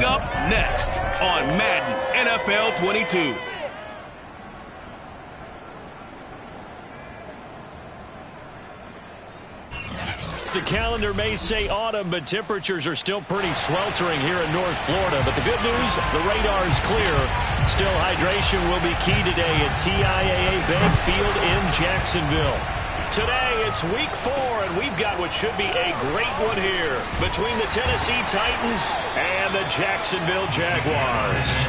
Coming up next on Madden NFL 22. The calendar may say autumn, but temperatures are still pretty sweltering here in North Florida. But the good news, the radar is clear. Still, hydration will be key today at TIAA Bank Field in Jacksonville. Today, it's week 4, and we've got what should be a great one here between the Tennessee Titans and the Jacksonville Jaguars.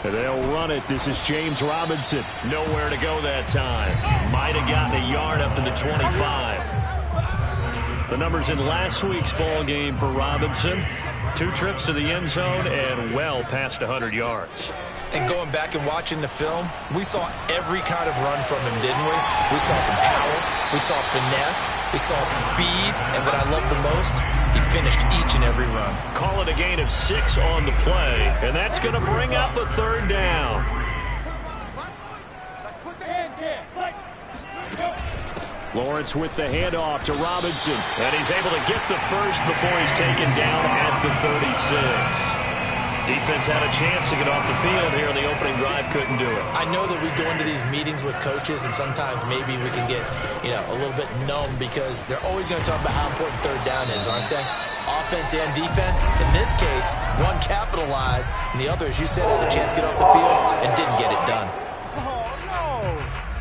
They'll run it. This is James Robinson. Nowhere to go that time. Might have gotten a yard up to the 25. The numbers in last week's ball game for Robinson. 2 trips to the end zone and well past 100 yards. And going back and watching the film, we saw every kind of run from him, didn't we? We saw some power. We saw finesse. We saw speed. And what I love the most, he finished each and every run. Call it a gain of 6 on the play. And that's going to bring up a 3rd down. Lawrence with the handoff to Robinson. And he's able to get the first before he's taken down at the 36. Defense had a chance to get off the field here. The opening drive couldn't do it. I know that we go into these meetings with coaches, and sometimes maybe we can get, a little bit numb because they're always going to talk about how important 3rd down is, aren't they? Offense and defense. In this case, one capitalized, and the other, as you said, had a chance to get off the field and didn't get it done.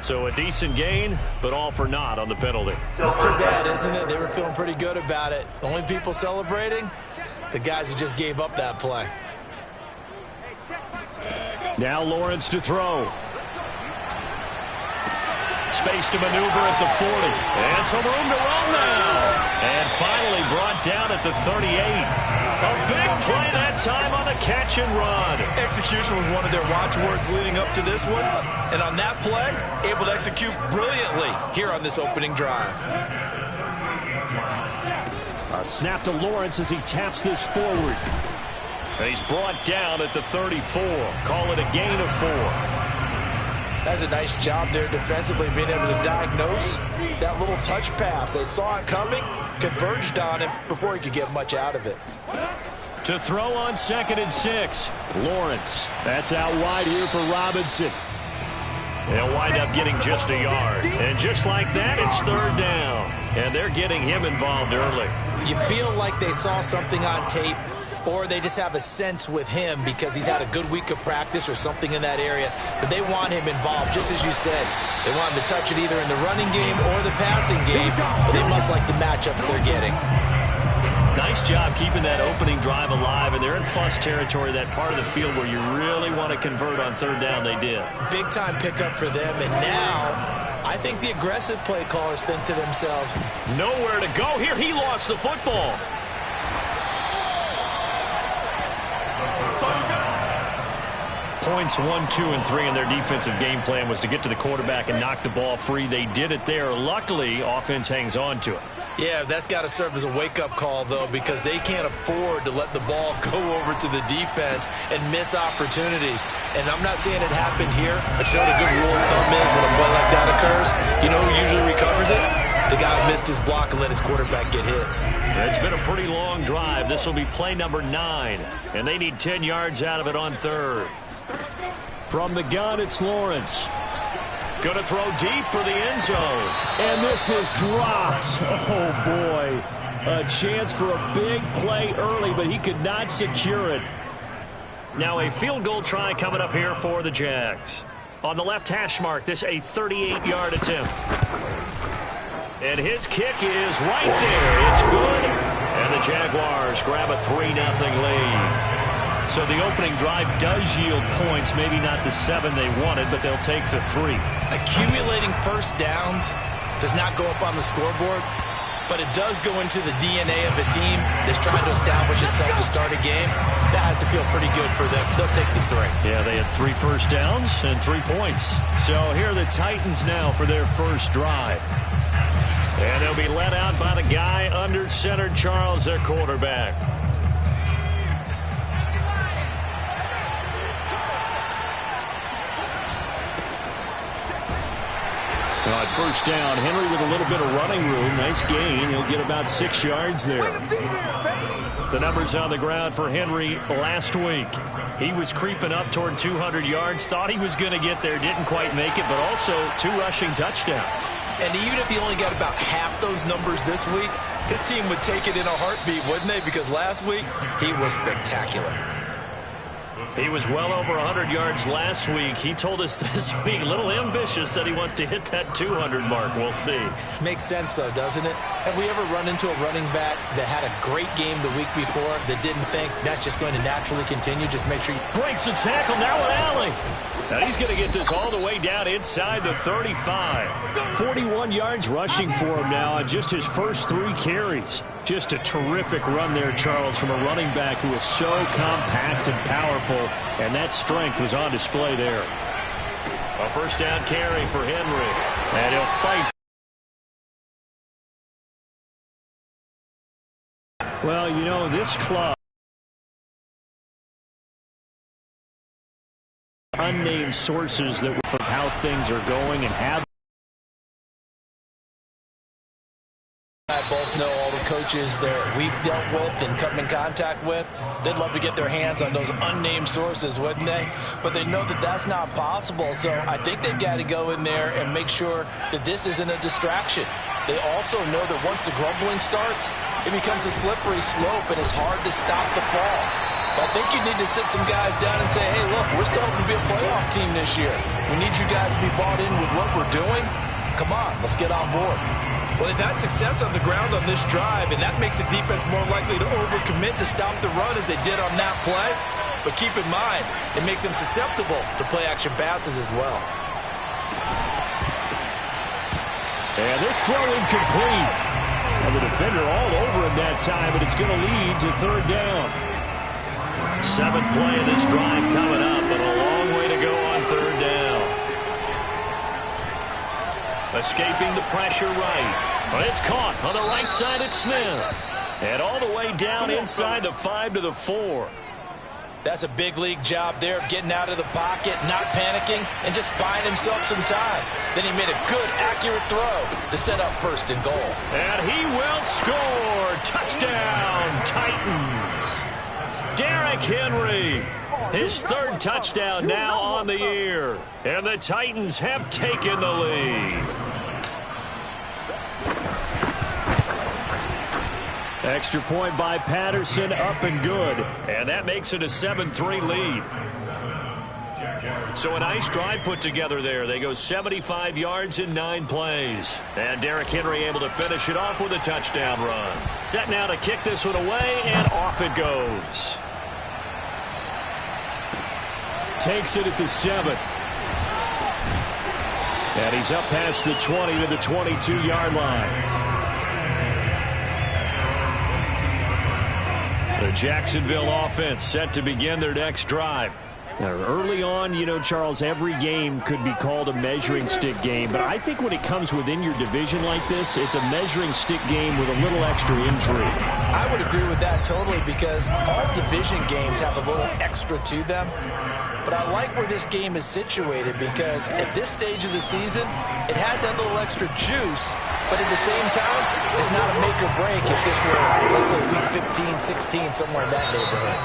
So a decent gain, but all for naught on the penalty. It's too bad, isn't it? They were feeling pretty good about it. The only people celebrating, the guys who just gave up that play. Now Lawrence to throw. Space to maneuver at the 40. And some room to run now. And finally brought down at the 38. A big play that time on the catch and run. Execution was one of their watchwords leading up to this one. And on that play, able to execute brilliantly here on this opening drive. A snap to Lawrence as he taps this forward. He's brought down at the 34. Call it a gain of 4. That's a nice job there defensively, being able to diagnose that little touch pass. They saw it coming, converged on him before he could get much out of it. To throw on 2nd and 6. Lawrence. That's out wide here for Robinson. They'll wind up getting just a yard. And just like that, it's 3rd down. And they're getting him involved early. You feel like they saw something on tape, or they just have a sense with him because he's had a good week of practice or something in that area. But they want him involved, just as you said. They want him to touch it either in the running game or the passing game, but they must like the matchups they're getting. Nice job keeping that opening drive alive, and they're in plus territory, that part of the field where you really want to convert on 3rd down. They did. Big-time pickup for them, and now I think the aggressive play callers think to themselves, nowhere to go here. He lost the football. Points 1, 2, and 3 in their defensive game plan was to get to the quarterback and knock the ball free. They did it there. Luckily, offense hangs on to it. Yeah, that's got to serve as a wake-up call, though, because they can't afford to let the ball go over to the defense and miss opportunities. And I'm not saying it happened here, but you know what a good rule of thumb is when a play like that occurs? You know who usually recovers it? The guy who missed his block and let his quarterback get hit. It's been a pretty long drive. This will be play number 9, and they need 10 yards out of it on 3rd. From the gun, it's Lawrence. Going to throw deep for the end zone. And this is dropped. Oh, boy. A chance for a big play early, but he could not secure it. Now a field goal try coming up here for the Jags. On the left hash mark, this a 38-yard attempt. And his kick is right there. It's good. And the Jaguars grab a 3-0 lead. So the opening drive does yield points, maybe not the 7 they wanted, but they'll take the 3. Accumulating first downs does not go up on the scoreboard, but it does go into the DNA of a team that's trying to establish itself to start a game. That has to feel pretty good for them. They'll take the 3. Yeah, they had 3 first downs and 3 points. So here are the Titans now for their first drive. And they'll be led out by the guy under center, Charles, their quarterback. first down. Henry with a little bit of running room. Nice gain. He'll get about 6 yards there. The numbers on the ground for Henry last week. He was creeping up toward 200 yards. Thought he was going to get there. Didn't quite make it, but also 2 rushing touchdowns. And even if he only got about half those numbers this week, his team would take it in a heartbeat, wouldn't they? Because last week, he was spectacular. He was well over 100 yards last week. He told us this week, a little ambitious, said he wants to hit that 200 mark. We'll see. Makes sense, though, doesn't it? Have we ever run into a running back that had a great game the week before that didn't think that's just going to naturally continue? Just make sure you... Breaks the tackle, now an alley. Now he's going to get this all the way down inside the 35. 41 yards rushing for him now on just his first 3 carries. Just a terrific run there, Charles, from a running back who is so compact and powerful, and that strength was on display there. A first down carry for Henry, and he'll fight. Well, you know, this club, unnamed sources that of how things are going and have. I both know all the coaches that we've dealt with and come in contact with. They'd love to get their hands on those unnamed sources, wouldn't they? But they know that that's not possible, so I think they've got to go in there and make sure that this isn't a distraction. They also know that once the grumbling starts, it becomes a slippery slope and it's hard to stop the fall. But I think you need to sit some guys down and say, hey, look, we're still hoping to be a playoff team this year. We need you guys to be bought in with what we're doing. Come on, let's get on board. Well, they've had success on the ground on this drive, and that makes a defense more likely to overcommit to stop the run as they did on that play. But keep in mind, it makes them susceptible to play-action passes as well. And this throw incomplete. And the defender all over him that time, but it's going to lead to 3rd down. 7th play of this drive coming up, but a long way to go on 3rd down. Escaping the pressure right. But it's caught on the right side at Smith. And all the way down inside the 5 to the 4. That's a big league job there of getting out of the pocket, not panicking, and just buying himself some time. Then he made a good, accurate throw to set up 1st and goal. And he will score. Touchdown, Titans. Derrick Henry. His 3rd touchdown now on the year. And the Titans have taken the lead. Extra point by Patterson, up and good. And that makes it a 7-3 lead. So a nice drive put together there. They go 75 yards in 9 plays. And Derrick Henry able to finish it off with a touchdown run. Set now to kick this one away, and off it goes. Takes it at the 7. And he's up past the 20 to the 22-yard line. The Jacksonville offense set to begin their next drive. Now, early on, you know, Charles, every game could be called a measuring stick game. But I think when it comes within your division like this, it's a measuring stick game with a little extra intrigue. I would agree with that totally because all division games have a little extra to them. But I like where this game is situated because at this stage of the season, it has that little extra juice. But at the same time, it's not a make or break if this were, let's say, week 15, 16, somewhere in that neighborhood.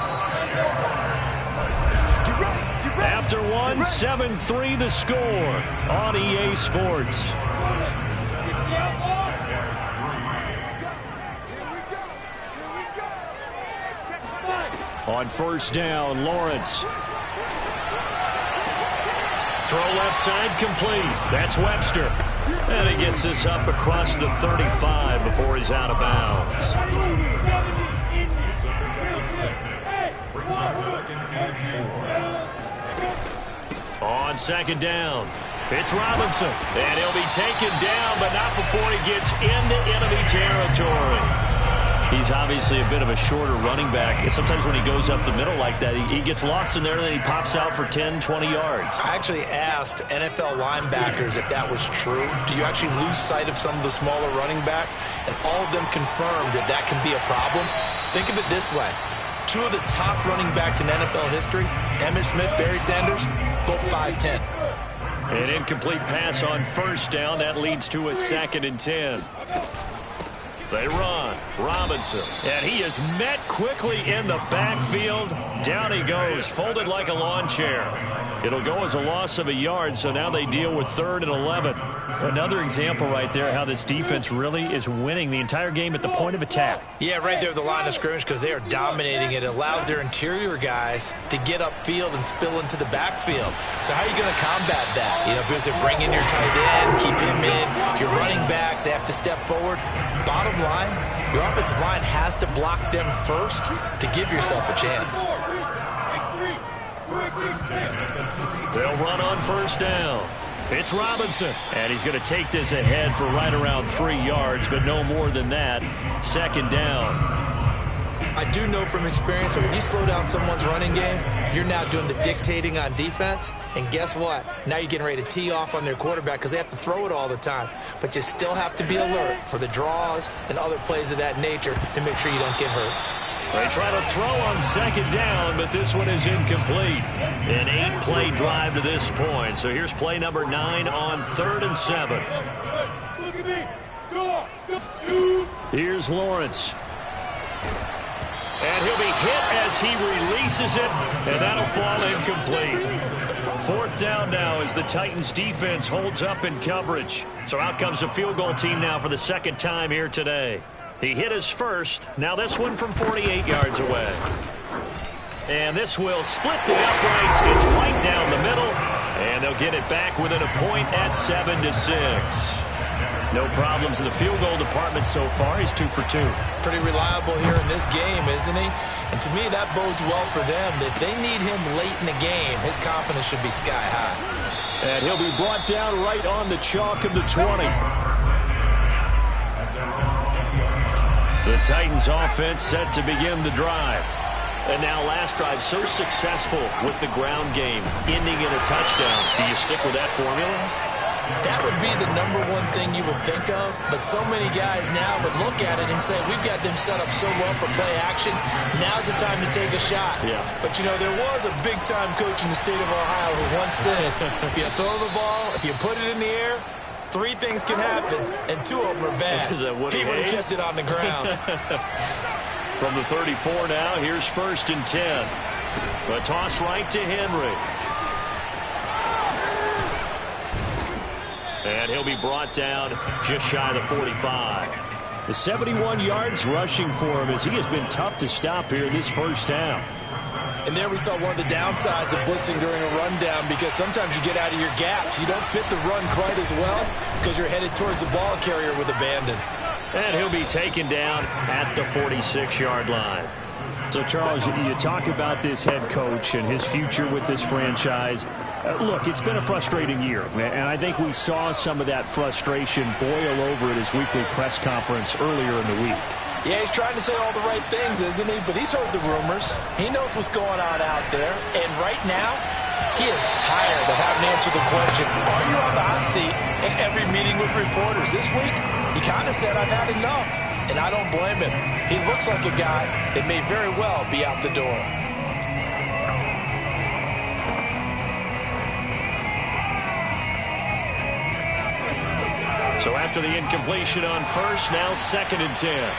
After one, 7-3 the score on EA Sports. On 1st down, Lawrence. Throw left side complete. That's Webster. And he gets this up across the 35 before he's out of bounds. On 2nd down, it's Robinson. And he'll be taken down, but not before he gets into enemy territory. He's obviously a bit of a shorter running back. Sometimes when he goes up the middle like that, he gets lost in there, and then he pops out for 10, 20 yards. I actually asked NFL linebackers if that was true. Do you actually lose sight of some of the smaller running backs? And all of them confirmed that that can be a problem. Think of it this way. 2 of the top running backs in NFL history, Emmitt Smith, Barry Sanders, both 5'10". An incomplete pass on first down. That leads to a 2nd and 10. They run. Robinson. And he is met quickly in the backfield. Down he goes, folded like a lawn chair. It'll go as a loss of a yard, so now they deal with 3rd and 11. Another example right there how this defense really is winning the entire game at the point of attack. Yeah, right there at the line of scrimmage because they are dominating it. It allows their interior guys to get upfield and spill into the backfield. So how are you going to combat that? You know, because they bring in your tight end, keep him in, your running backs, they have to step forward. Bottom line, your offensive line has to block them first to give yourself a chance. They'll run on first down. It's Robinson, and he's going to take this ahead for right around 3 yards, but no more than that. 2nd down. I do know from experience that when you slow down someone's running game, you're now doing the dictating on defense, and guess what? Now you're getting ready to tee off on their quarterback because they have to throw it all the time, but you still have to be alert for the draws and other plays of that nature to make sure you don't get hurt. They try to throw on 2nd down, but this one is incomplete. An 8-play drive to this point. So here's play number 9 on 3rd and 7. Here's Lawrence. And he'll be hit as he releases it, and that'll fall incomplete. 4th down now as the Titans defense holds up in coverage. So out comes a field goal team now for the 2nd time here today. He hit his first. Now this one from 48 yards away. And this will split the uprights. It's right down the middle. And they'll get it back within a point at 7-6. No problems in the field goal department so far. He's 2 for 2. Pretty reliable here in this game, isn't he? And to me, that bodes well for them. If they need him late in the game, his confidence should be sky high. And he'll be brought down right on the chalk of the 20. The Titans offense set to begin the drive. And now last drive so successful with the ground game, ending in a touchdown. Do you stick with that formula? That would be the number one thing you would think of, but so many guys now would look at it and say, we've got them set up so well for play action, now's the time to take a shot. Yeah. But, you know, there was a big-time coach in the state of Ohio who once said, if you throw the ball, if you put it in the air, 3 things can happen, and 2 of them are bad. Is that Woody He would have Hayes? kept it on the ground. From the 34 now, here's 1st and 10. The toss right to Henry. And he'll be brought down just shy of the 45. The 71 yards rushing for him as he has been tough to stop here in this first half. And there we saw one of the downsides of blitzing during a rundown because sometimes you get out of your gaps. You don't fit the run quite as well because you're headed towards the ball carrier with abandon. And he'll be taken down at the 46-yard line. So, Charles, you talk about this head coach and his future with this franchise. Look, it's been a frustrating year, and I think we saw some of that frustration boil over at his weekly press conference earlier in the week. Yeah, he's trying to say all the right things, isn't he? But he's heard the rumors. He knows what's going on out there. And right now, he is tired of having to answer the question, are you on the hot seat in every meeting with reporters? This week, he kind of said, I've had enough. And I don't blame him. He looks like a guy that may very well be out the door. So after the incompletion on first, now 2nd and 10.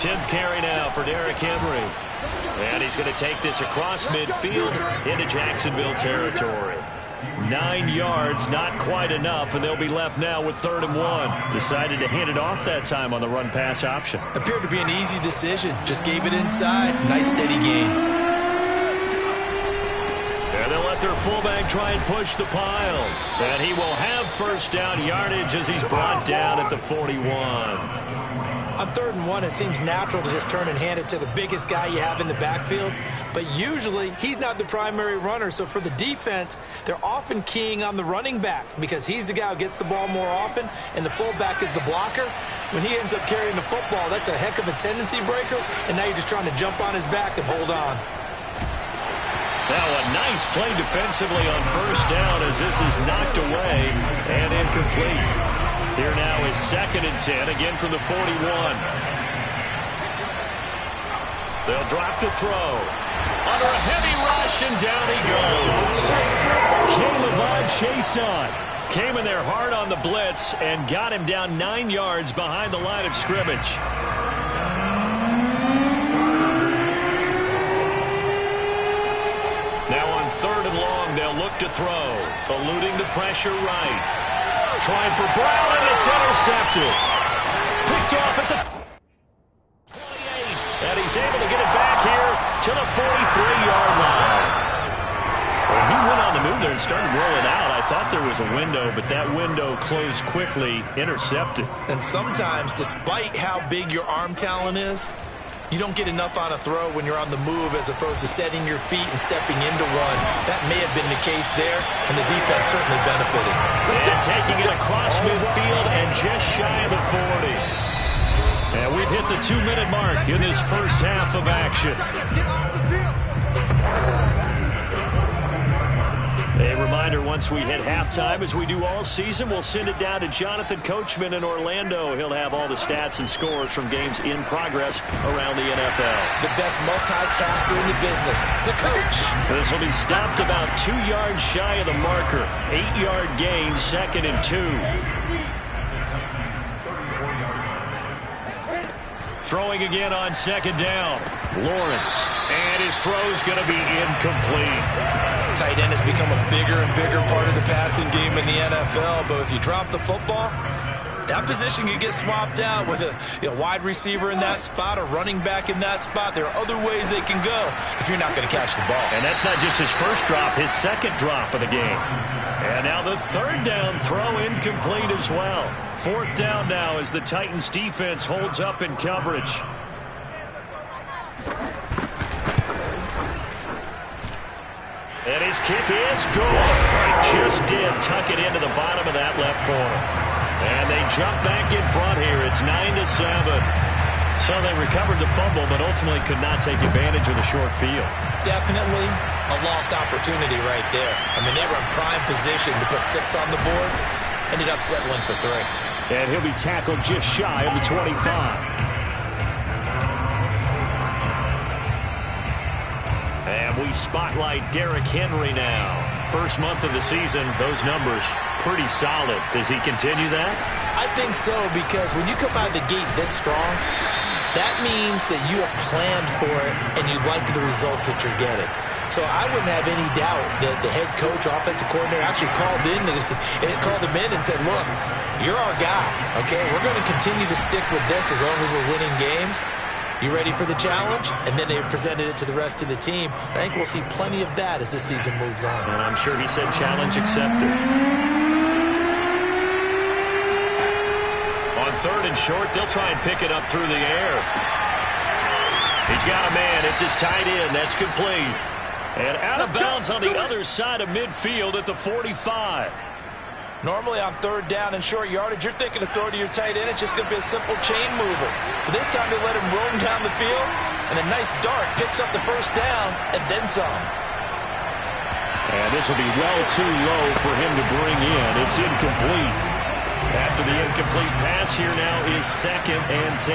10th carry now for Derrick Henry. And he's going to take this across midfield into Jacksonville territory. 9 yards, not quite enough, and they'll be left now with 3rd and 1. Decided to hand it off that time on the run-pass option. Appeared to be an easy decision. Just gave it inside. Nice steady gain. And they'll let their fullback try and push the pile. And he will have first down yardage as he's brought down at the 41. On 3rd and 1, it seems natural to just turn and hand it to the biggest guy you have in the backfield. But usually, he's not the primary runner. So for the defense, they're often keying on the running back because he's the guy who gets the ball more often, and the fullback is the blocker. When he ends up carrying the football, that's a heck of a tendency breaker, and now you're just trying to jump on his back and hold on. Now a nice play defensively on first down as this is knocked away and incomplete. Here now is 2nd and 10, again from the 41. They'll drop to throw. Under a heavy rush, and down he goes. 5 chase on. Came in there hard on the blitz and got him down 9 yards behind the line of scrimmage. Now on 3rd and long, they'll look to throw. Eluding the pressure right. Trying for Brown, and it's intercepted. Picked off at the 28. And he's able to get it back here to the 43-yard line. Well, he went on the move there and started rolling out. I thought there was a window, but that window closed quickly, intercepted. And sometimes, despite how big your arm talent is, you don't get enough on a throw when you're on the move as opposed to setting your feet and stepping into one. That may have been the case there, and the defense certainly benefited. And taking it across midfield and just shy of the 40. And we've hit the 2-minute mark in this first half of action. A reminder, once we hit halftime, as we do all season, we'll send it down to Jonathan Coachman in Orlando. He'll have all the stats and scores from games in progress around the NFL. The best multitasker in the business, the coach. This will be stopped about 2 yards shy of the marker. 8-yard gain, 2nd and 2. Throwing again on 2nd down. Lawrence. And his throw's going to be incomplete. Tight end has become a bigger and bigger part of the passing game in the NFL, but if you drop the football, that position can get swapped out with a wide receiver in that spot, a running back in that spot. There are other ways they can go if you're not going to catch the ball. And that's not just his first drop, his 2nd drop of the game. And now the 3rd down throw incomplete as well. 4th down now as the Titans defense holds up in coverage. And his kick is good. He just did tuck it into the bottom of that left corner. And they jump back in front here. It's 9-7. So they recovered the fumble, but ultimately could not take advantage of the short field. Definitely a lost opportunity right there. I mean, they were in prime position to put 6 on the board. Ended up settling for 3. And he'll be tackled just shy of the 25. And we spotlight Derrick Henry now. First month of the season, those numbers pretty solid. Does he continue that? I think so, because when you come out of the gate this strong, that means that you have planned for it and you like the results that you're getting. So I wouldn't have any doubt that the head coach, offensive coordinator, actually called him in and said, look, you're our guy, okay? We're going to continue to stick with this as long as we're winning games. You ready for the challenge? And then they presented it to the rest of the team. I think we'll see plenty of that as the season moves on. And I'm sure he said challenge accepted. On 3rd and short, they'll try and pick it up through the air. He's got a man. It's his tight end. That's complete. And out of bounds on the other side of midfield at the 45. Normally on 3rd down and short yardage, you're thinking to throw to your tight end. It's just going to be a simple chain mover. But this time they let him roam down the field, and a nice dart picks up the first down and then some. And this will be well too low for him to bring in. It's incomplete. After the incomplete pass, here now is 2nd and 10.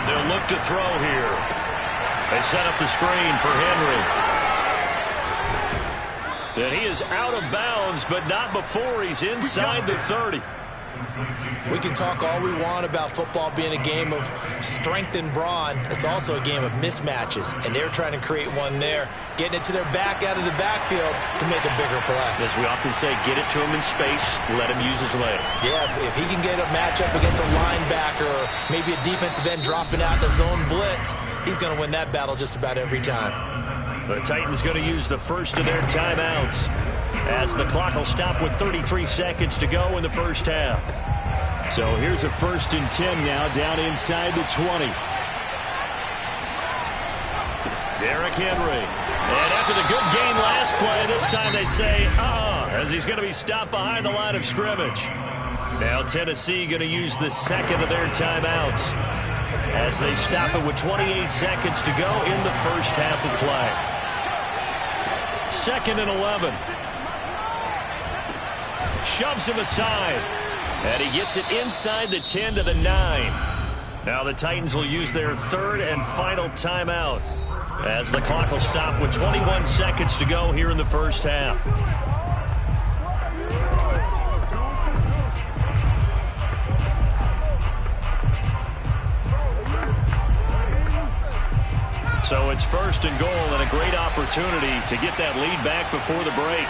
They'll look to throw here. They set up the screen for Henry. And he is out of bounds, but not before he's inside the 30. We can talk all we want about football being a game of strength and brawn. It's also a game of mismatches, and they're trying to create one there, getting it to their back out of the backfield to make a bigger play. As we often say, get it to him in space, let him use his leg. Yeah, if he can get a matchup against a linebacker or maybe a defensive end dropping out in a zone blitz, he's going to win that battle just about every time. The Titans going to use the first of their timeouts as the clock will stop with 33 seconds to go in the first half. So here's a 1st and 10 now down inside the 20. Derrick Henry. And after the good game last play, this time they say, as he's going to be stopped behind the line of scrimmage. Now Tennessee going to use the 2nd of their timeouts as they stop it with 28 seconds to go in the first half of play. 2nd and 11. Shoves him aside. And he gets it inside the 10 to the 9. Now the Titans will use their 3rd and final timeout. As the clock will stop with 21 seconds to go here in the first half. So it's first and goal and a great opportunity to get that lead back before the break.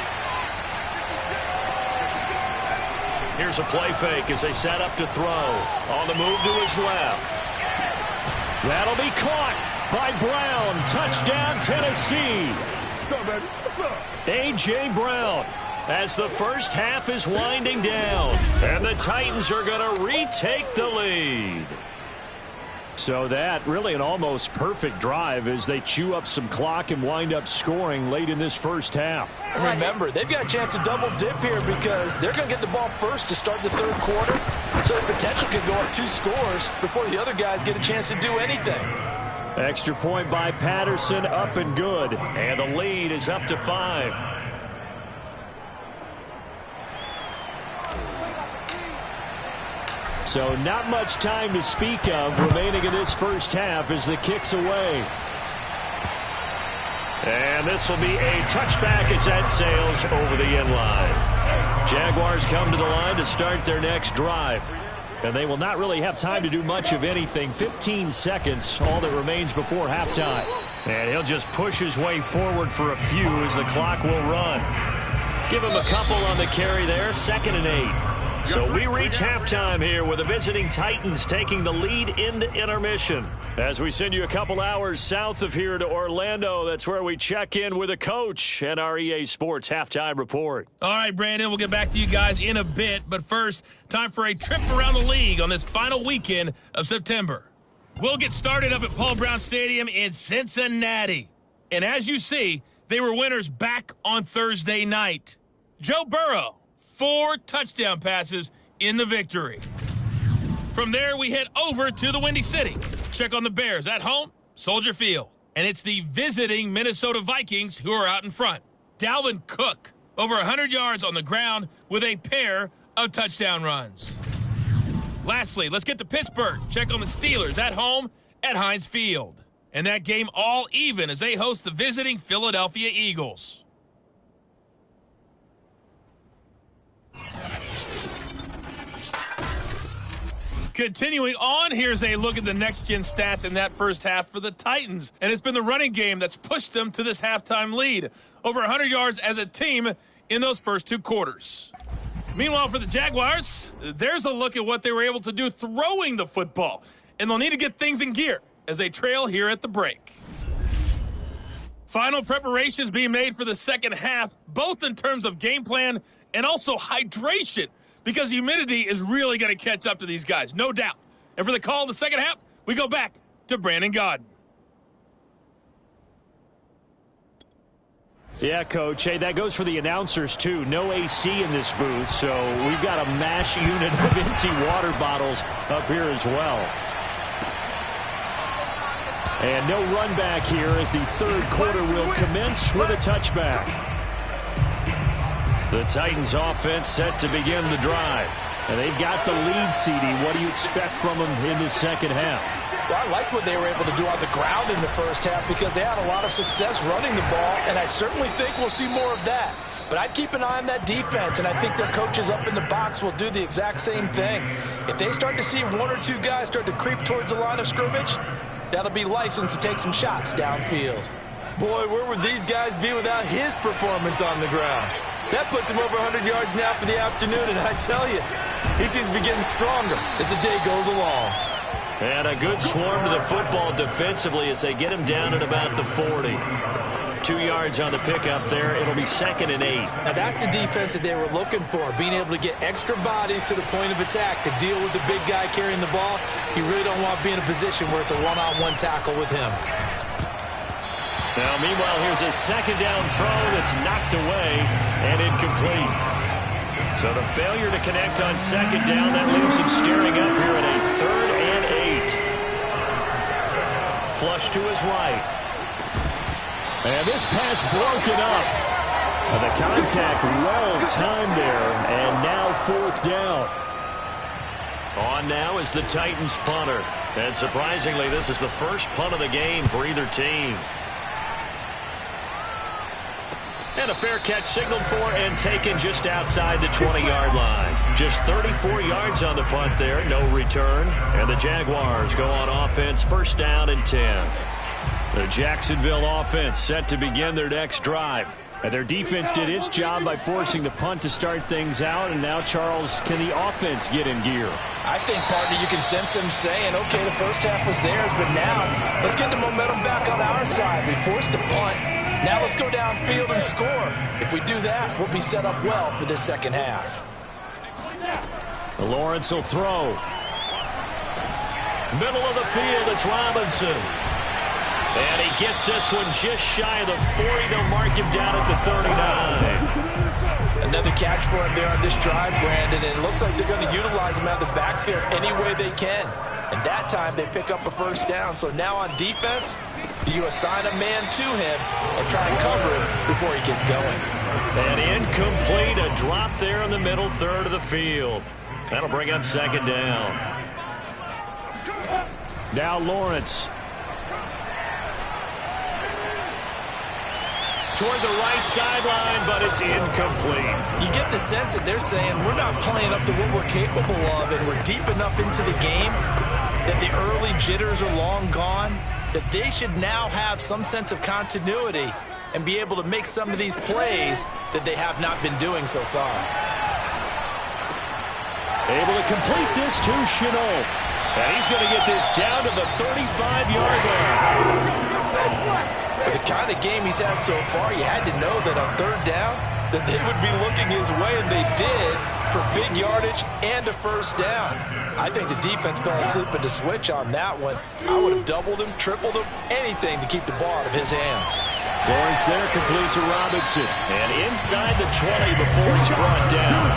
Here's a play fake as they set up to throw. On the move to his left. That'll be caught by Brown. Touchdown, Tennessee. A.J. Brown as the first half is winding down. And the Titans are going to retake the lead. So that really an almost perfect drive as they chew up some clock and wind up scoring late in this first half. Remember, they've got a chance to double dip here because they're going to get the ball first to start the third quarter. So the potential could go up 2 scores before the other guys get a chance to do anything. Extra point by Patterson, up and good. And the lead is up to 5. So not much time to speak of remaining in this first half as the kick's away. And this will be a touchback as that sails over the end line. Jaguars come to the line to start their next drive. And they will not really have time to do much of anything. 15 seconds, all that remains before halftime. And he'll just push his way forward for a few as the clock will run. Give him a couple on the carry there, 2nd and 8. So we reach halftime here with the visiting Titans taking the lead into intermission. As we send you a couple hours south of here to Orlando, that's where we check in with a coach and our EA Sports Halftime Report. All right, Brandon, we'll get back to you guys in a bit. But first, time for a trip around the league on this final weekend of September. We'll get started up at Paul Brown Stadium in Cincinnati. And as you see, they were winners back on Thursday night. Joe Burrow, 4 touchdown passes in the victory. From there, we head over to the Windy City. Check on the Bears at home, Soldier Field. And it's the visiting Minnesota Vikings who are out in front. Dalvin Cook, over 100 yards on the ground with a pair of touchdown runs. Lastly, let's get to Pittsburgh. Check on the Steelers at home at Heinz Field. And that game all even as they host the visiting Philadelphia Eagles. Continuing on, here's a look at the next-gen stats in that first half for the Titans. And it's been the running game that's pushed them to this halftime lead. Over 100 yards as a team in those first 2 quarters. Meanwhile, for the Jaguars, there's a look at what they were able to do throwing the football. And they'll need to get things in gear as they trail here at the break. Final preparations being made for the second half, both in terms of game plan and also hydration, because humidity is really going to catch up to these guys, no doubt. And for the call of the second half, we go back to Brandon Gaudin. Yeah, Coach. Hey, that goes for the announcers, too. No AC in this booth, so we've got a mash unit of empty water bottles up here as well. And no run back here as the third quarter will commence with a touchback. The Titans offense set to begin the drive. And they've got the lead, CD. What do you expect from them in the second half? Well, I like what they were able to do on the ground in the first half because they had a lot of success running the ball, and I certainly think we'll see more of that. But I'd keep an eye on that defense, and I think their coaches up in the box will do the exact same thing. If they start to see 1 or 2 guys start to creep towards the line of scrimmage, that'll be licensed to take some shots downfield. Boy, where would these guys be without his performance on the ground? That puts him over 100 yards now for the afternoon, and I tell you, he seems to be getting stronger as the day goes along. And a good swarm to the football defensively as they get him down at about the 40. 2 yards on the pickup there. It'll be 2nd and 8. Now that's the defense that they were looking for, being able to get extra bodies to the point of attack to deal with the big guy carrying the ball. You really don't want to be in a position where it's a one-on-one tackle with him. Now, meanwhile, here's a second down throw that's knocked away and incomplete. So the failure to connect on second down, that leaves him staring up here at a 3rd and 8. Flush to his right. And this pass broken up. And the contact well timed there, and now 4th down. On now is the Titans punter. And surprisingly, this is the first punt of the game for either team. And a fair catch signaled for and taken just outside the 20-yard line. Just 34 yards on the punt there, no return. And the Jaguars go on offense, first down and 10. The Jacksonville offense set to begin their next drive. And their defense did its job by forcing the punt to start things out. And now, Charles, can the offense get in gear? I think, partner, you can sense them saying, okay, the first half was theirs, but now let's get the momentum back on our side. We forced a punt. Now let's go downfield and score. If we do that, we'll be set up well for this second half. Lawrence will throw. Middle of the field, it's Robinson. And he gets this one just shy of the 40. They'll mark him down at the 39. Another catch for him there on this drive, Brandon, and it looks like they're going to utilize him out of the backfield any way they can. And that time they pick up a first down. So now on defense, do you assign a man to him and try and cover him before he gets going? And incomplete, a drop there in the middle third of the field. That'll bring up second down. Now Lawrence. Toward the right sideline, but it's incomplete. You get the sense that they're saying we're not playing up to what we're capable of, and we're deep enough into the game that the early jitters are long gone, that they should now have some sense of continuity and be able to make some of these plays that they have not been doing so far. Able to complete this to Shenault. And he's going to get this down to the 35-yard line. With the kind of game he's had so far, you had to know that on third down that they would be looking his way, and they did, for big yardage and a first down. I think the defense fell asleep at the switch on that one. I would have doubled him, tripled him, anything to keep the ball out of his hands. Lawrence there, complete to Robinson. And inside the 20 before he's brought down.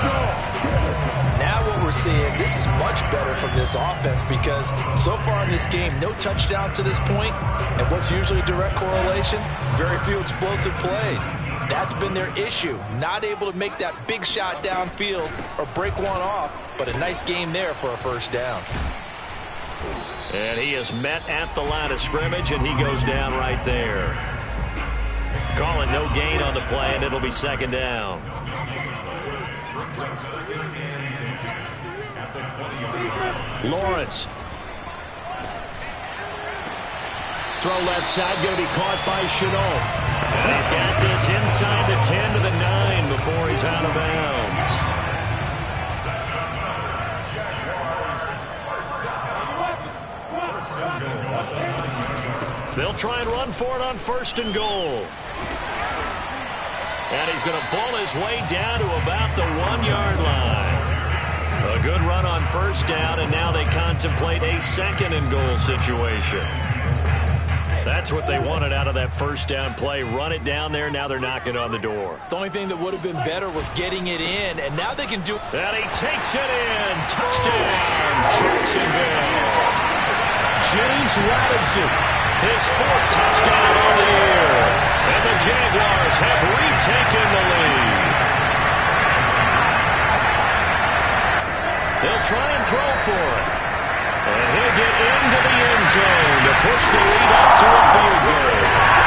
Now what we're seeing, this is much better from this offense because so far in this game, no touchdowns to this point, and what's usually a direct correlation? Very few explosive plays. That's been their issue, not able to make that big shot downfield or break one off, but a nice game there for a first down. And he is met at the line of scrimmage, and he goes down right there. Call it no gain on the play, and it'll be second down. Lawrence. Throw left side, going to be caught by Shenault. And he's got this inside the 10 to the 9 before he's out of bounds. They'll try and run for it on first and goal. And he's going to pull his way down to about the 1-yard line. A good run on first down, and now they contemplate a second and goal situation. That's what they wanted out of that first down play. Run it down there. Now they're knocking on the door. The only thing that would have been better was getting it in, and now they can do... And he takes it in. Touchdown, Jacksonville. James Robinson, his 4th touchdown on the year. And the Jaguars have retaken the lead. They'll try and throw for it. And he'll get into the end zone to push the lead up to a field goal.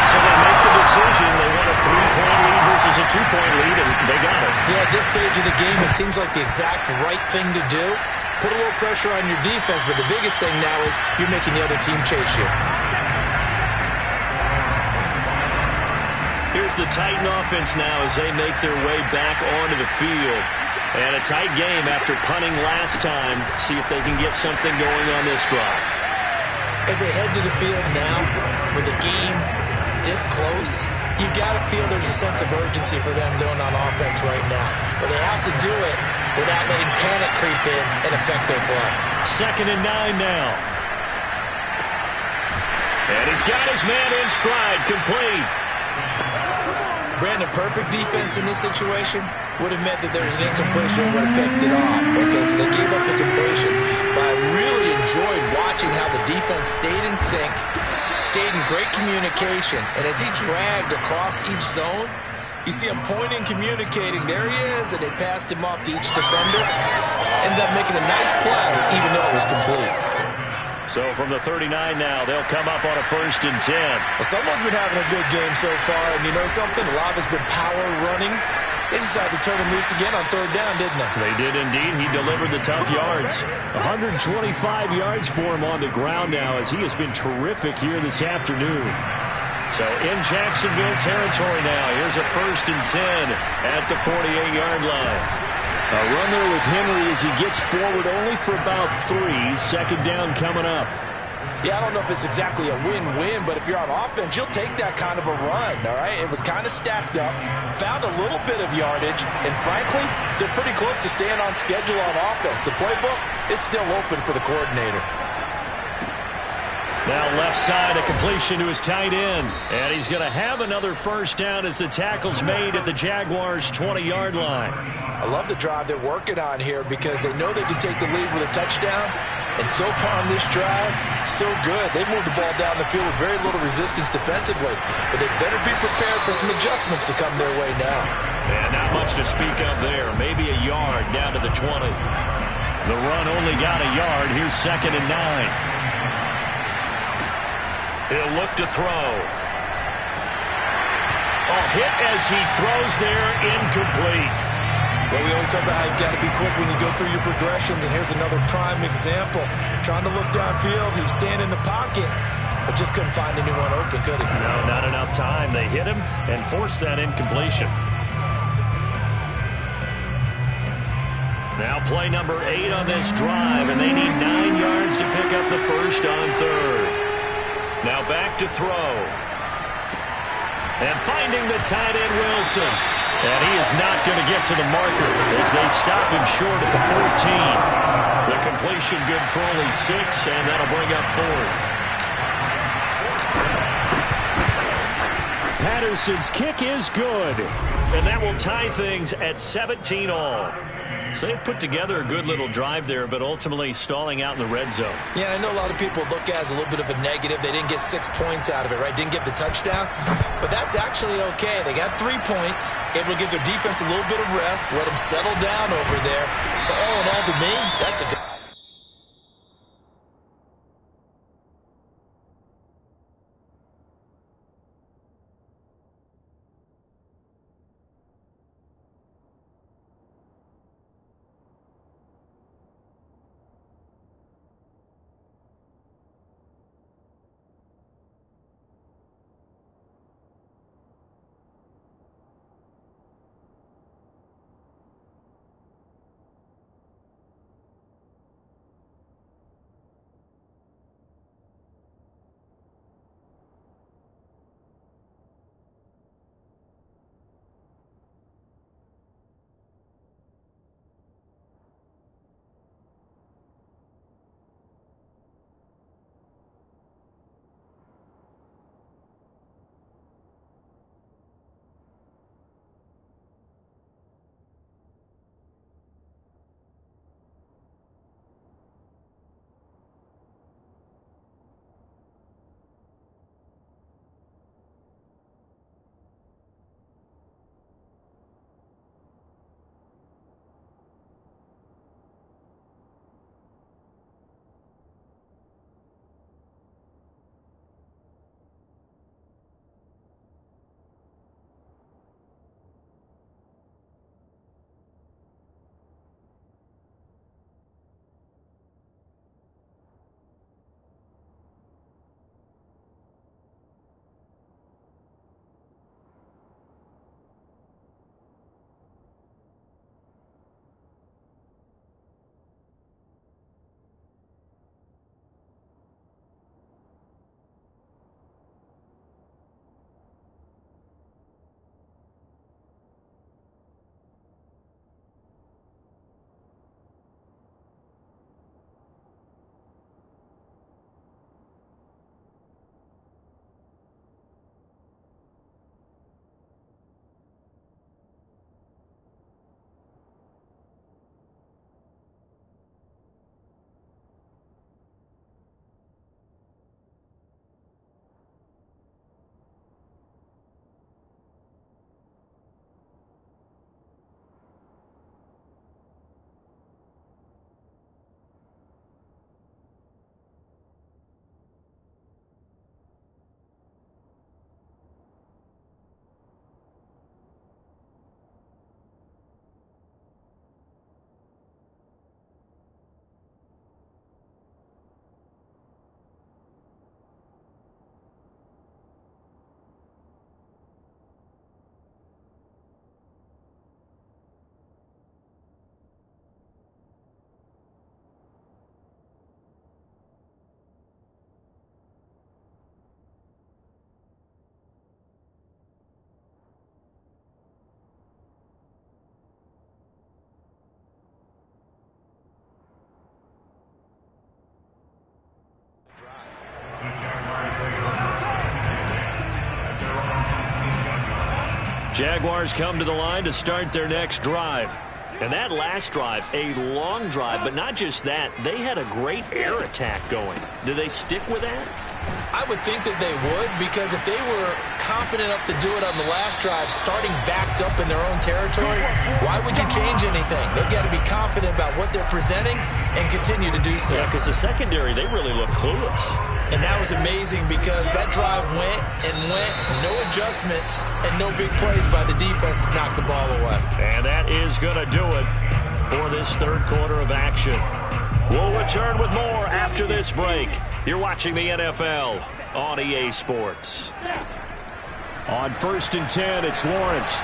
So they make the decision. They want a 3-point lead versus a 2-point lead, and they got it. Yeah, at this stage of the game, it seems like the exact right thing to do. Put a little pressure on your defense, but the biggest thing now is you're making the other team chase you. Here's the Titan offense now as they make their way back onto the field. And a tight game after punting last time. See if they can get something going on this drive. As they head to the field now, with the game this close, you've got to feel there's a sense of urgency for them doing on offense right now. But they have to do it without letting panic creep in and affect their play. 2nd and 9 now. And he's got his man in stride, complete. Brandon, perfect defense in this situation would have meant that there was an incompletion and would have picked it off. Okay, so they gave up the completion. But I really enjoyed watching how the defense stayed in sync, stayed in great communication, and as he dragged across each zone, you see him pointing, communicating. There he is, and they passed him off to each defender. Ended up making a nice play, even though it was complete. So from the 39 now, they'll come up on a 1st and 10. Well, someone's been having a good game so far, and you know something? A lot has been power running. They decided to turn him loose again on 3rd down, didn't they? They did indeed. He delivered the tough yards. 125 yards for him on the ground now as he has been terrific here this afternoon. So in Jacksonville territory now. Here's a 1st and 10 at the 48-yard line. A run there with Henry as he gets forward only for about 3. 2nd down coming up. Yeah, I don't know if it's exactly a win-win, but if you're on offense, you'll take that kind of a run, all right? It was kind of stacked up, found a little bit of yardage, and frankly, they're pretty close to staying on schedule on offense. The playbook is still open for the coordinator. Now left side, a completion to his tight end. And he's going to have another 1st down as the tackle's made at the Jaguars' 20-yard line. I love the drive they're working on here because they know they can take the lead with a touchdown. And so far on this drive, so good. They moved the ball down the field with very little resistance defensively. But they better be prepared for some adjustments to come their way now. And not much to speak of there. Maybe a yard down to the 20. The run only got a yard. Here's 2nd and 9. He'll look to throw. A hit as he throws there, incomplete. Well, we always talk about how you've got to be quick when you go through your progressions, and here's another prime example. Trying to look downfield, he was standing in the pocket, but just couldn't find anyone open, could he? No, not enough time. They hit him and forced that incompletion. Now play number 8 on this drive, and they need 9 yards to pick up the 1st on 3rd. Now back to throw. And finding the tight end, Wilson. And he is not going to get to the marker as they stop him short at the 14. The completion good for only 6, and that'll bring up 4th. Patterson's kick is good. And that will tie things at 17 all. So they put together a good little drive there, but ultimately stalling out in the red zone. Yeah, I know a lot of people look at it as a little bit of a negative. They didn't get 6 points out of it, right? Didn't get the touchdown. But that's actually okay. They got 3 points, able to give their defense a little bit of rest, let them settle down over there. So all in all, to me, that's a good. Jaguars come to the line to start their next drive. And that last drive, a long drive, but not just that. They had a great air attack going. Do they stick with that? I would think that they would, because if they were confident enough to do it on the last drive, starting backed up in their own territory, why would you change anything? They've got to be confident about what they're presenting and continue to do so. Yeah, because the secondary, they really look clueless. And that was amazing because that drive went and went, no adjustments, and no big plays by the defense to knock the ball away. And that is going to do it for this third quarter of action. We'll return with more after this break. You're watching the NFL on EA Sports. On 1st and 10, it's Lawrence.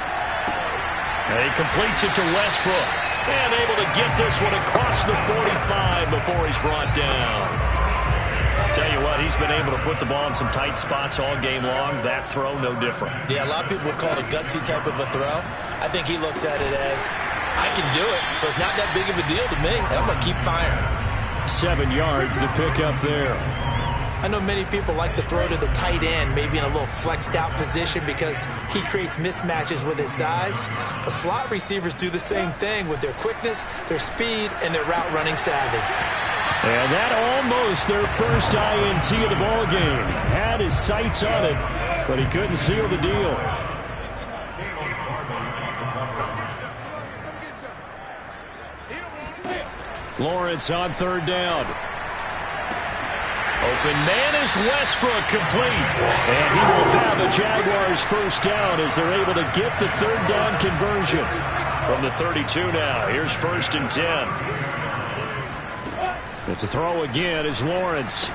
And he completes it to Westbrook. And able to get this one across the 45 before he's brought down. Tell you what, he's been able to put the ball in some tight spots all game long. That throw, no different. Yeah, a lot of people would call it a gutsy type of a throw. I think he looks at it as, I can do it, so it's not that big of a deal to me, and I'm going to keep firing. 7 yards, the pickup there. I know many people like to throw to the tight end, maybe in a little flexed out position because he creates mismatches with his size. But slot receivers do the same thing with their quickness, their speed, and their route running savvy. And that almost their first INT of the ball game. Had his sights on it, but he couldn't seal the deal. Lawrence on 3rd down. Open man is Westbrook, complete. And he will have a Jaguars first down as they're able to get the 3rd down conversion. From the 32 now, here's 1st and 10. It's a throw again is Lawrence.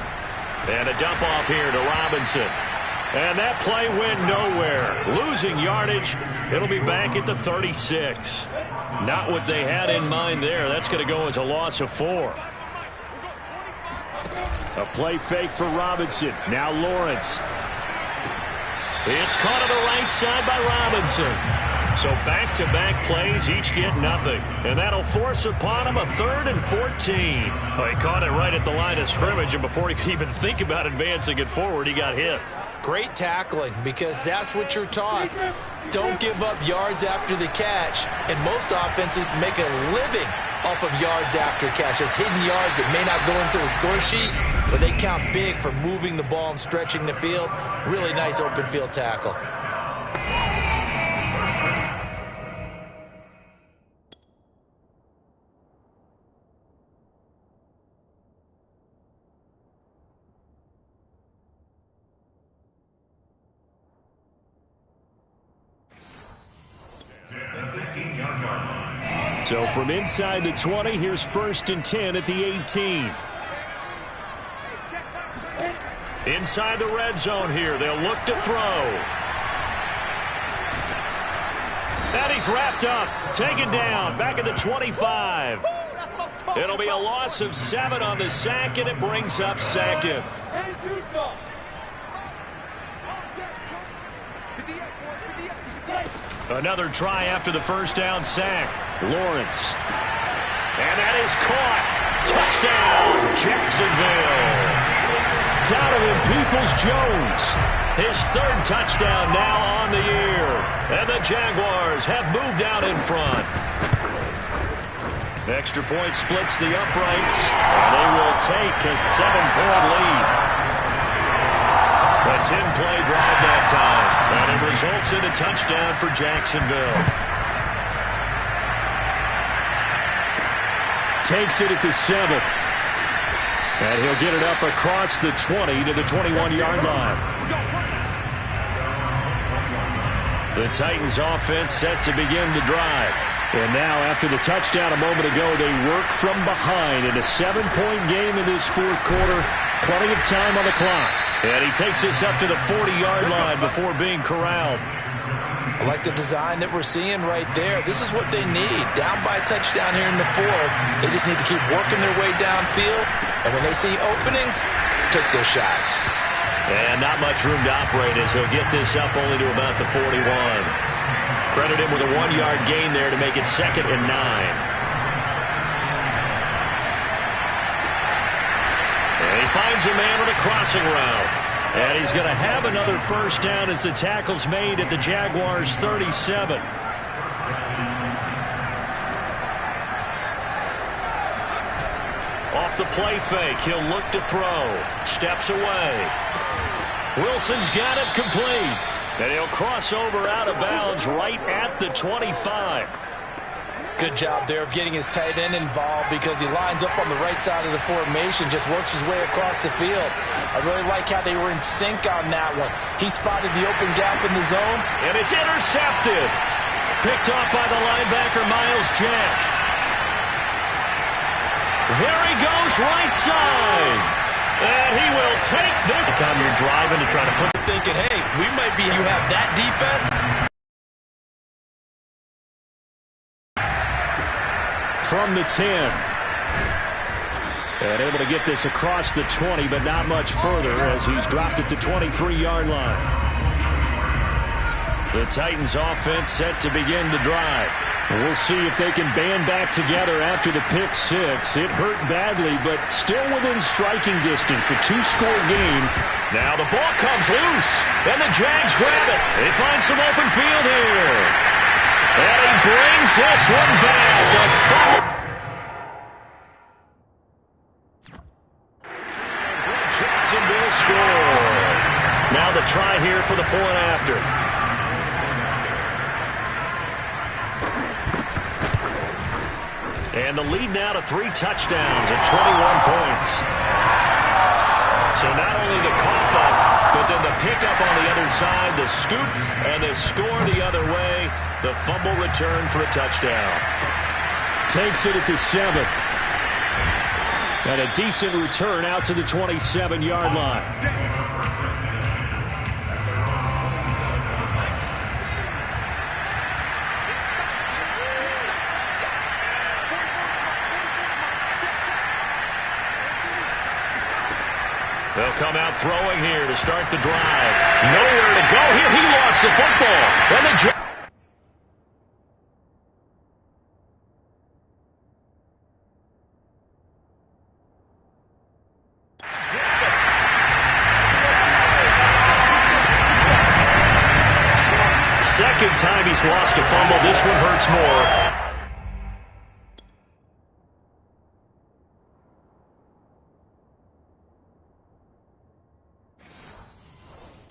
And a dump off here to Robinson. And that play went nowhere. Losing yardage. It'll be back at the 36. Not what they had in mind there. That's going to go as a loss of 4. A play fake for Robinson. Now Lawrence. It's caught on the right side by Robinson. So back-to-back plays, each get nothing. And that'll force upon him a 3rd and 14. Well, he caught it right at the line of scrimmage, and before he could even think about advancing it forward, he got hit. Great tackling, because that's what you're taught. Don't give up yards after the catch. And most offenses make a living off of yards after catches, hidden yards that may not go into the score sheet, but they count big for moving the ball and stretching the field. Really nice open field tackle. So from inside the 20, here's 1st and 10 at the 18. Inside the red zone here, they'll look to throw. And he's wrapped up, taken down, back at the 25. It'll be a loss of 7 on the sack, and it brings up 2nd. Another try after the first down sack. Lawrence. And that is caught. Touchdown, Jacksonville. Donovan Peoples-Jones. His 3rd touchdown now on the year. And the Jaguars have moved out in front. Extra point splits the uprights. And they will take a 7-point lead. A 10-play drive that time. And it results in a touchdown for Jacksonville. Takes it at the 7. And he'll get it up across the 20 to the 21-yard line. The Titans offense set to begin the drive. And now after the touchdown a moment ago, they work from behind in a 7-point game in this 4th quarter. Plenty of time on the clock. And he takes this up to the 40-yard line before being corralled. I like the design that we're seeing right there. This is what they need. Down by a touchdown here in the 4th. They just need to keep working their way downfield. And when they see openings, take their shots. And not much room to operate as he'll get this up only to about the 41. Credit him with a 1-yard gain there to make it 2nd and 9. And he finds a man on a crossing route. And he's going to have another first down as the tackle's made at the Jaguars' 37. Off the play fake, he'll look to throw. Steps away. Wilson's got it complete. And he'll cross over out of bounds right at the 25. Good job there of getting his tight end involved because he lines up on the right side of the formation, just works his way across the field. I really like how they were in sync on that one. He spotted the open gap in the zone. And it's intercepted. Picked off by the linebacker, Myles Jack. There he goes, right side. And he will take this. Come, you're driving to try to put. Thinking, hey, we might be, you have that defense. From the 10. And able to get this across the 20, but not much further as he's dropped it to 23-yard line. The Titans offense set to begin the drive. We'll see if they can band back together after the pick six. It hurt badly, but still within striking distance. A two-score game. Now the ball comes loose, and the Jags grab it. They find some open field here. And he brings this one back. Jacksonville score. Now the try here for the point after. And the lead now to 3 touchdowns at 21 points. So not only the cough up, but then the pickup on the other side, the scoop, and the score the other way. The fumble return for a touchdown. Takes it at the 7. And a decent return out to the 27-yard line. They'll come out throwing here to start the drive. Nowhere to go here. He lost the football. And the second time he's lost a fumble. This one hurts more.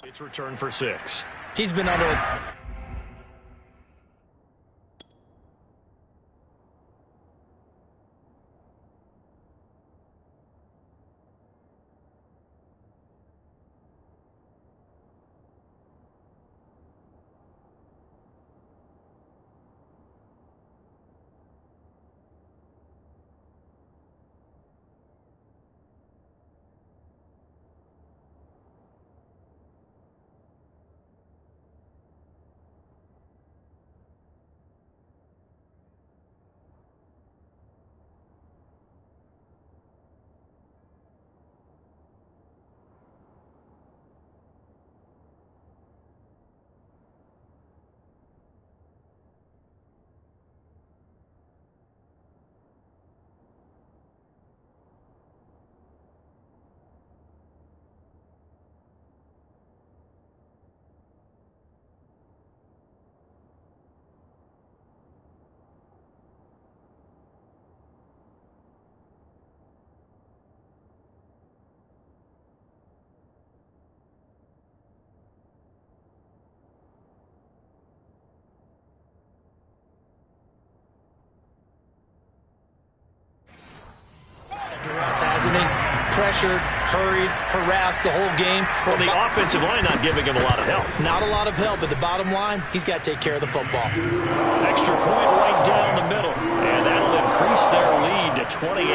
It's returned for 6. He's been under. Hasn't he? Pressured, hurried, harassed the whole game. Well, the offensive line not giving him a lot of help. Not a lot of help, but the bottom line, he's got to take care of the football. Extra point right down the middle. And that'll increase their lead to 28.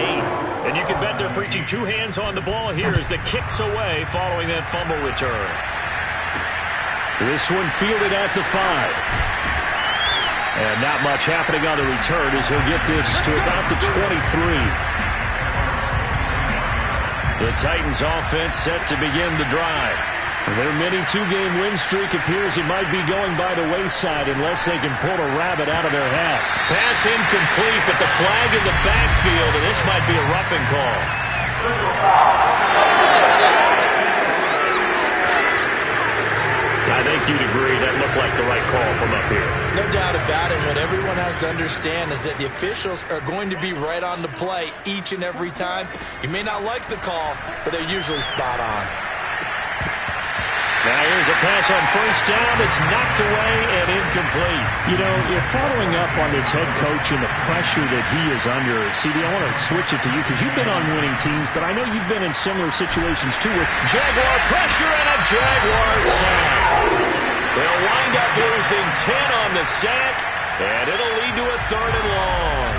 And you can bet they're preaching 2 hands on the ball here as the kick's away following that fumble return. This one fielded at the 5. And not much happening on the return as he'll get this to about the 23. The Titans offense set to begin the drive. Their mini 2-game win streak appears it might be going by the wayside unless they can pull a rabbit out of their hat. Pass incomplete, but the flag in the backfield, and this might be a roughing call. think you'd agree that looked like the right call from up here. No doubt about it. What everyone has to understand is that the officials are going to be right on the play each and every time. You may not like the call, but they're usually spot on. Now here's a pass on first down. It's knocked away and incomplete. You know, you're following up on this head coach and the pressure that he is under. CD, I want to switch it to you because you've been on winning teams, but I know you've been in similar situations too with Jaguar pressure and a Jaguar sack. They'll wind up losing 10 on the sack, and it'll lead to a 3rd and long.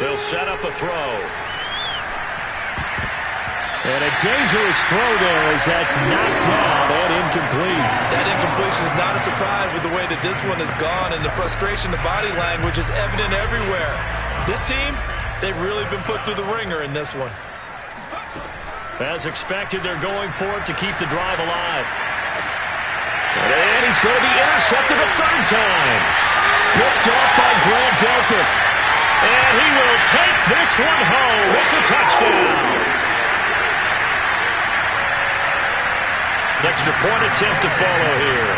They'll set up a throw. And a dangerous throw there as that's knocked down and incomplete. That incompletion is not a surprise with the way that this one has gone, and the frustration, the body language is evident everywhere. This team, they've really been put through the ringer in this one. As expected, they're going for it to keep the drive alive. And he's going to be intercepted a 3rd time. Picked off by Grant Delpit. And he will take this one home. It's a touchdown. Extra point attempt to follow here.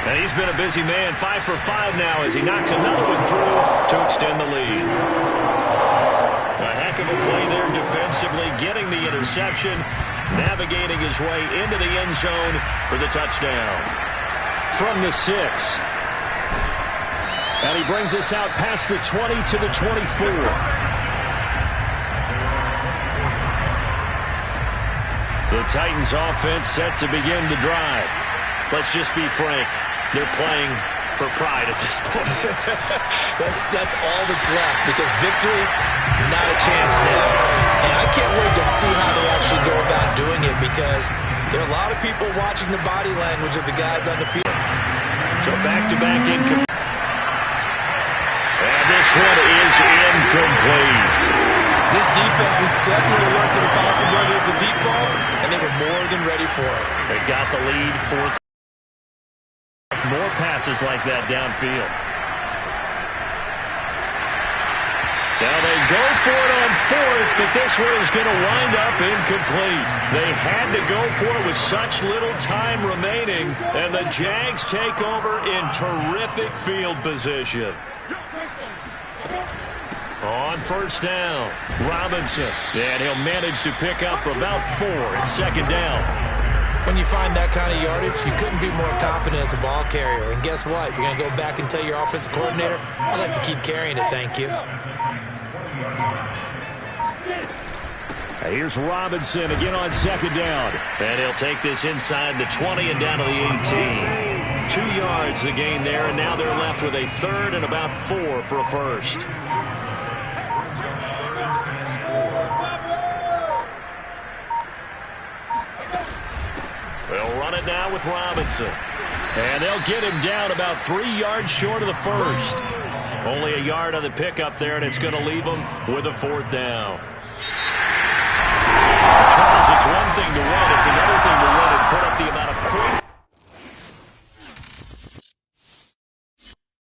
And he's been a busy man, 5 for 5 now as he knocks another one through to extend the lead. A heck of a play there defensively, getting the interception, navigating his way into the end zone for the touchdown. From the 6. And he brings us out past the 20 to the 24. The Titans offense set to begin the drive. Let's just be frank. They're playing for pride at this point. That's all that's left because victory, not a chance now. And I can't wait to see how they actually go about doing it because there are a lot of people watching the body language of the guys on the field. So back-to-back incomplete. And this one is incomplete. This defense was definitely alert to the possibility of the deep ball, and they were more than ready for it. They've got the lead. 4th. More passes like that downfield. Now they go for it on 4th, but this one is going to wind up incomplete. They had to go for it with such little time remaining, and the Jags take over in terrific field position. On first down, Robinson. And he'll manage to pick up about 4. It's 2nd down. When you find that kind of yardage, you couldn't be more confident as a ball carrier. And guess what? You're going to go back and tell your offensive coordinator, I'd like to keep carrying it, thank you. Here's Robinson again on 2nd down. And he'll take this inside the 20 and down to the 18. 2 yards the gain there, and now they're left with a 3rd and about 4 for a 1st. They'll run it now with Robinson. And they'll get him down about 3 yards short of the 1st. Only a yard on the pickup there, and it's going to leave him with a 4th down. Tries its way